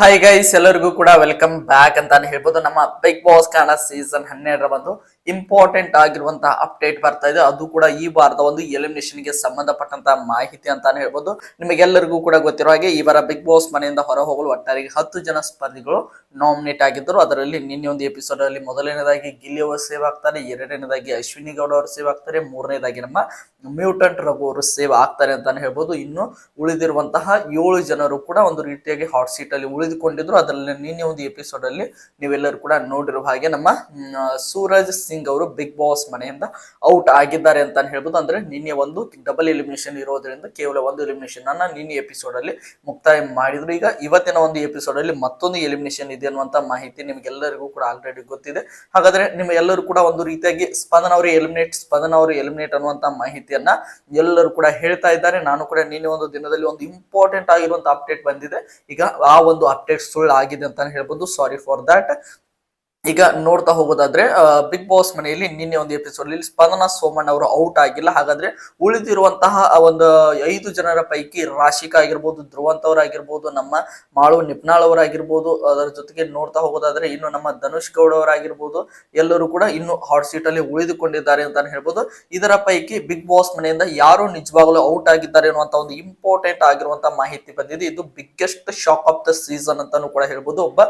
Hi guys, ಎಲ್ಲರಿಗೂ ಕೂಡ welcome back ಅಂತಾನೆ ಹೇಳ್ಬೋದು. ನಮ್ಮ ಬಿಗ್ ಬಾಸ್ ಕಾಣ ಸೀಸನ್ 12 ಒಂದು ಇಂಪಾರ್ಟೆಂಟ್ ಆಗಿರುವಂತಹ ಅಪ್ಡೇಟ್ ಬರ್ತಾ ಇದೆ. ಅದು ಕೂಡ ಈ ವಾರದ ಒಂದು ಎಲಿಮಿನೇಷನ್ ಗೆ ಸಂಬಂಧಪಟ್ಟಂತಹ ಮಾಹಿತಿ ಅಂತಾನೆ ಹೇಳ್ಬೋದು. ನಿಮಗೆಲ್ಲರಿಗೂ ಕೂಡ ಗೊತ್ತಿರೋ ಹಾಗೆ ಈ ವಾರ ಬಿಗ್ ಬಾಸ್ ಮನೆಯಿಂದ ಹೊರ ಹೋಗಲು ಒಟ್ಟಾರೆ 10 ಜನ ಸ್ಪರ್ಧಿಗಳು ನಾಮಿನೇಟ್ ಆಗಿದ್ದರು. ಅದರಲ್ಲಿ ನಿನ್ನೆ ಒಂದು ಎಪಿಸೋಡ್ ಅಲ್ಲಿ ಮೊದಲನೇದಾಗಿ ಗಿಲ್ಲಿ ಅವರು ಸೇವ್ ಆಗ್ತಾರೆ, ಎರಡನೇದಾಗಿ ಅಶ್ವಿನಿ ಗೌಡ ಅವರು ಸೇವ್ ಆಗ್ತಾರೆ, ಮೂರನೇದಾಗಿ ನಮ್ಮ ಮ್ಯೂಟೆಂಟ್ ರಘು ಅವರು ಸೇವ್ ಆಗ್ತಾರೆ ಅಂತಾನೆ ಹೇಳ್ಬೋದು. ಇನ್ನು ಉಳಿದಿರುವಂತಹ 7 ಜನರು ಕೂಡ ಒಂದು ರೀತಿಯಾಗಿ ಹಾಟ್ ಸೀಟ್ ಅಲ್ಲಿ ಉಳಿದುಕೊಂಡಿದ್ರು. ಅದರಲ್ಲಿ ನಿನ್ನೆ ಒಂದು ಎಪಿಸೋಡ್ ಅಲ್ಲಿ ನೀವೆಲ್ಲರೂ ಕೂಡ ನೋಡಿರುವ ಹಾಗೆ ನಮ್ಮ ಸೂರಜ್ ಸಿಂಗ್ ಅವರು ಬಿಗ್ ಬಾಸ್ ಮನೆಯಿಂದ ಔಟ್ ಆಗಿದ್ದಾರೆ ಅಂತ ಹೇಳ್ಬೋದು. ಅಂದ್ರೆ ನಿನ್ನೆ ಒಂದು ಡಬಲ್ ಎಲಿಮಿನೇಷನ್ ಇರೋದ್ರಿಂದ ಕೇವಲ ಒಂದು ಎಲಿಮಿನೇಷನ್ ಅನ್ನ ನಿನ್ನೆ ಎಪಿಸೋಡ್ ಅಲ್ಲಿ ಮುಕ್ತಾಯ ಮಾಡಿದ್ರು. ಈಗ ಇವತ್ತಿನ ಒಂದು ಎಪಿಸೋಡ್ ಅಲ್ಲಿ ಮತ್ತೊಂದು ಎಲಿಮಿನೇಷನ್ ಇದೆ ಅನ್ನುವಂತ ಮಾಹಿತಿ ನಿಮ್ಗೆಲ್ಲರಿಗೂ ಕೂಡ ಆಲ್ರೆಡಿ ಗೊತ್ತಿದೆ. ಹಾಗಾದ್ರೆ ನಿಮ್ಗೆಲ್ಲರೂ ಕೂಡ ಒಂದು ರೀತಿಯಾಗಿ ಸ್ಪಂದನ ಅವರು ಎಲಿಮಿನೇಟ್ ಅನ್ನುವಂತ ಮಾಹಿತಿಯನ್ನ ಎಲ್ಲರೂ ಕೂಡ ಹೇಳ್ತಾ ಇದ್ದಾರೆ. ನಾನು ಕೂಡ ನಿನ್ನೆ ಒಂದು ದಿನದಲ್ಲಿ ಒಂದು ಇಂಪಾರ್ಟೆಂಟ್ ಆಗಿರುವಂತ ಅಪ್ಡೇಟ್ ಬಂದಿದೆ. ಈಗ ಆ ಒಂದು ಅಪ್ಡೇಟ್ ಸುಳ್ಳು ಆಗಿದೆ ಅಂತ ಹೇಳ್ಬೋದು. Sorry for that. ಈಗ ನೋಡ್ತಾ ಹೋಗೋದಾದ್ರೆ ಬಿಗ್ ಬಾಸ್ ಮನೆಯಲ್ಲಿ ನಿನ್ನೆ ಒಂದು ಎಪಿಸೋಡ್ ಅಲ್ಲಿ ಸ್ಪಂದನ ಸೋಮಣ್ಣ ಅವರು ಔಟ್ ಆಗಿಲ್ಲ. ಹಾಗಾದ್ರೆ ಉಳಿದಿರುವಂತಹ ಒಂದು 5 ಜನರ ಪೈಕಿ ರಾಶಿಕಾ ಆಗಿರ್ಬೋದು, ಧ್ರುವಂತ್ ಅವರಾಗಿರ್ಬೋದು, ನಮ್ಮ ಮಾಳು ನಿಪ್ನಾಳ್ ಅವರಾಗಿರ್ಬೋದು, ಅದರ ಜೊತೆಗೆ ನೋಡ್ತಾ ಹೋಗೋದಾದ್ರೆ ಇನ್ನು ನಮ್ಮ ಧನುಷ್ ಗೌಡ ಅವರಾಗಿರ್ಬೋದು, ಎಲ್ಲರೂ ಕೂಡ ಇನ್ನು ಹಾಟ್ ಸೀಟ್ ಅಲ್ಲಿ ಉಳಿದುಕೊಂಡಿದ್ದಾರೆ ಅಂತ ಹೇಳ್ಬೋದು. ಇದರ ಪೈಕಿ ಬಿಗ್ ಬಾಸ್ ಮನೆಯಿಂದ ಯಾರು ನಿಜವಾಗ್ಲೂ ಔಟ್ ಆಗಿದ್ದಾರೆ ಅನ್ನುವಂತ ಒಂದು ಇಂಪಾರ್ಟೆಂಟ್ ಆಗಿರುವಂತಹ ಮಾಹಿತಿ ಬಂದಿದೆ. ಇದು biggest shock of the season ಅಂತಾನು ಕೂಡ ಹೇಳ್ಬೋದು. ಒಬ್ಬ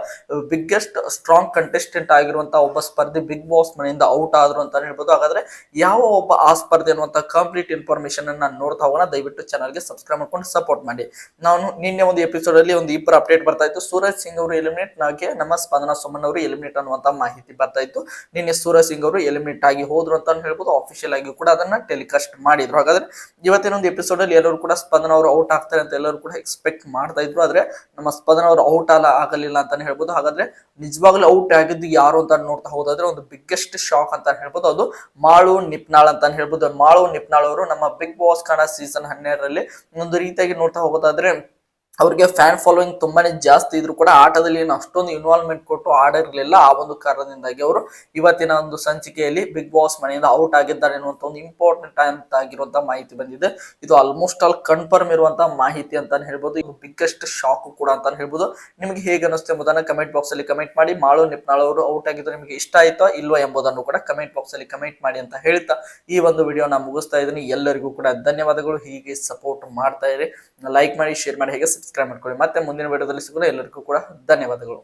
ಬಿಗ್ಗೆಸ್ಟ್ ಸ್ಟ್ರಾಂಗ್ ಕಂಟೆಸ್ಟೆಂಟ್ ಆಗಿರುವಂತಹ ಒಬ್ಬ ಸ್ಪರ್ಧಿ ಬಿಗ್ ಬಾಸ್ ಮನೆಯಿಂದ ಔಟ್ ಆದ್ರು ಅಂತ ಹೇಳ್ಬೋದು. ಹಾಗಾದ್ರೆ ಯಾವ ಒಬ್ಬ ಆ ಸ್ಪರ್ಧೆ ಅನ್ನುವಂತ ಕಂಪ್ಲೀಟ್ ಇನ್ಫಾರ್ಮೇಶನ್ ಅನ್ನ ನೋಡ್ತಾ ಹೋಗೋಣ. ದಯವಿಟ್ಟು ಚಾನಲ್ಗೆ ಸಬ್ಸ್ಕ್ರೈಬ್ ಮಾಡ್ಕೊಂಡು ಸಪೋರ್ಟ್ ಮಾಡಿ. ನಾನು ನಿನ್ನೆ ಒಂದು ಎಪಿಸೋಡ್ ಅಲ್ಲಿ ಒಂದು ಇಬ್ಬರು ಅಪ್ಡೇಟ್ ಬರ್ತಾ ಇತ್ತು. ಸೂರಜ್ ಸಿಂಗ್ ಅವರು ಎಲಿಮಿನೇಟ್, ನಾಗೆ ನಮ್ಮ ಸ್ಪಂದನ ಸೋಮಣ್ಣ ಅವರು ಎಲಿಮಿನೇಟ್ ಅನ್ನುವಂತ ಮಾಹಿತಿ ಬರ್ತಾ ಇತ್ತು. ನಿನ್ನೆ ಸೂರಜ್ ಸಿಂಗ್ ಅವರು ಎಲಿಮಿನೇಟ್ ಆಗಿ ಹೋದ್ರು ಅಂತ ಹೇಳ್ಬೋದು. ಆಫಿಷಿಯಲ್ ಆಗಿ ಕೂಡ ಅದನ್ನ ಟೆಲಿಕಾಸ್ಟ್ ಮಾಡಿದ್ರು. ಹಾಗಾದ್ರೆ ಇವತ್ತಿನ ಒಂದು ಎಪಿಸೋಡ್ ಅಲ್ಲಿ ಎಲ್ಲರೂ ಕೂಡ ಸ್ಪಂದನ ಅವರು ಔಟ್ ಆಗ್ತಾರೆ ಅಂತ ಎಲ್ಲರೂ ಕೂಡ ಎಕ್ಸ್ಪೆಕ್ಟ್ ಮಾಡ್ತಾ ಇದ್ರು. ಆದ್ರೆ ನಮ್ಮ ಸ್ಪಂದನ ಅವರು ಔಟ್ ಆಗಲಿಲ್ಲ ಅಂತಾನೆ ಹೇಳ್ಬೋದು. ಹಾಗಾದ್ರೆ ನಿಜವಾಗ್ಲೂ ಔಟ್ ಆಗಿದ್ದು ಯಾರು ಅಂತ ನೋಡ್ತಾ ಹೋದಾದ್ರೆ ಒಂದು ಬಿಗ್ಗೆಸ್ಟ್ ಶಾಕ್ ಅಂತ ಹೇಳ್ಬೋದು. ಅದು ಮಾಳು ನಿಪ್ನಾಳ್ ಅಂತ ಹೇಳ್ಬೋದು. ಮಾಳು ನಿಪ್ನಾಳ್ ಅವರು ನಮ್ಮ ಬಿಗ್ ಬಾಸ್ ಕನ್ನಡ ಸೀಸನ್ 12ರಲ್ಲಿ ಒಂದು ರೀತಿಯಾಗಿ ನೋಡ್ತಾ ಹೋಗೋದಾದ್ರೆ ಅವ್ರಿಗೆ ಫ್ಯಾನ್ ಫಾಲೋಯಿಂಗ್ ತುಂಬಾನೇ ಜಾಸ್ತಿ ಇದ್ರು ಕೂಡ ಆಟದಲ್ಲಿ ಏನು ಅಷ್ಟೊಂದು ಇನ್ವಾಲ್ವ್ಮೆಂಟ್ ಕೊಟ್ಟು ಆಡಿರಲಿಲ್ಲ. ಆ ಒಂದು ಕಾರಣದಿಂದಾಗಿ ಅವರು ಇವತ್ತಿನ ಒಂದು ಸಂಚಿಕೆಯಲ್ಲಿ ಬಿಗ್ ಬಾಸ್ ಮನೆಯಿಂದ ಔಟ್ ಆಗಿದ್ದಾರೆ ಅನ್ನುವಂತ ಒಂದು ಇಂಪಾರ್ಟೆಂಟ್ ಅಂತ ಆಗಿರುವಂತಹ ಮಾಹಿತಿ ಬಂದಿದೆ. ಇದು ಆಲ್ಮೋಸ್ಟ್ ಆಲ್ ಕನ್ಫರ್ಮ್ ಇರುವಂತಹ ಮಾಹಿತಿ ಅಂತಾನೆ ಹೇಳ್ಬೋದು. ಇದು ಬಿಗ್ಗೆಸ್ಟ್ ಶಾಕ್ ಕೂಡ ಅಂತಾನೆ ಹೇಳ್ಬೋದು. ನಿಮ್ಗೆ ಹೇಗೆ ಅನಿಸುತ್ತೆ ಎಂಬುದನ್ನ ಕಮೆಂಟ್ ಬಾಕ್ಸ್ ಅಲ್ಲಿ ಕಮೆಂಟ್ ಮಾಡಿ. ಮಾಳು ನಿಪ್ನಾಳ್ ಅವರು ಔಟ್ ಆಗಿದ್ದು ನಿಮಗೆ ಇಷ್ಟ ಆಯ್ತಾ ಇಲ್ವಾ ಎಂಬುದನ್ನು ಕೂಡ ಕಮೆಂಟ್ ಬಾಕ್ಸ್ ಅಲ್ಲಿ ಕಮೆಂಟ್ ಮಾಡಿ ಅಂತ ಹೇಳ್ತಾ ಈ ಒಂದು ವಿಡಿಯೋನ ಮುಗಿಸ್ತಾ ಇದ್ದೀನಿ. ಎಲ್ಲರಿಗೂ ಕೂಡ ಧನ್ಯವಾದಗಳು. ಹೀಗೆ ಸಪೋರ್ಟ್ ಮಾಡ್ತಾ ಇರಿ, ಲೈಕ್ ಮಾಡಿ, ಶೇರ್ ಮಾಡಿ, ಹೇಗೆ ಸಬ್ಸ್ಕ್ರೈಬ್ ಮಾಡ್ಕೊಳ್ಳಿ. ಮತ್ತೆ ಮುಂದಿನ ವಿಡಿಯೋದಲ್ಲಿ ಸಿಗೋಣ. ಎಲ್ಲರಿಗೂ ಕೂಡ ಧನ್ಯವಾದಗಳು.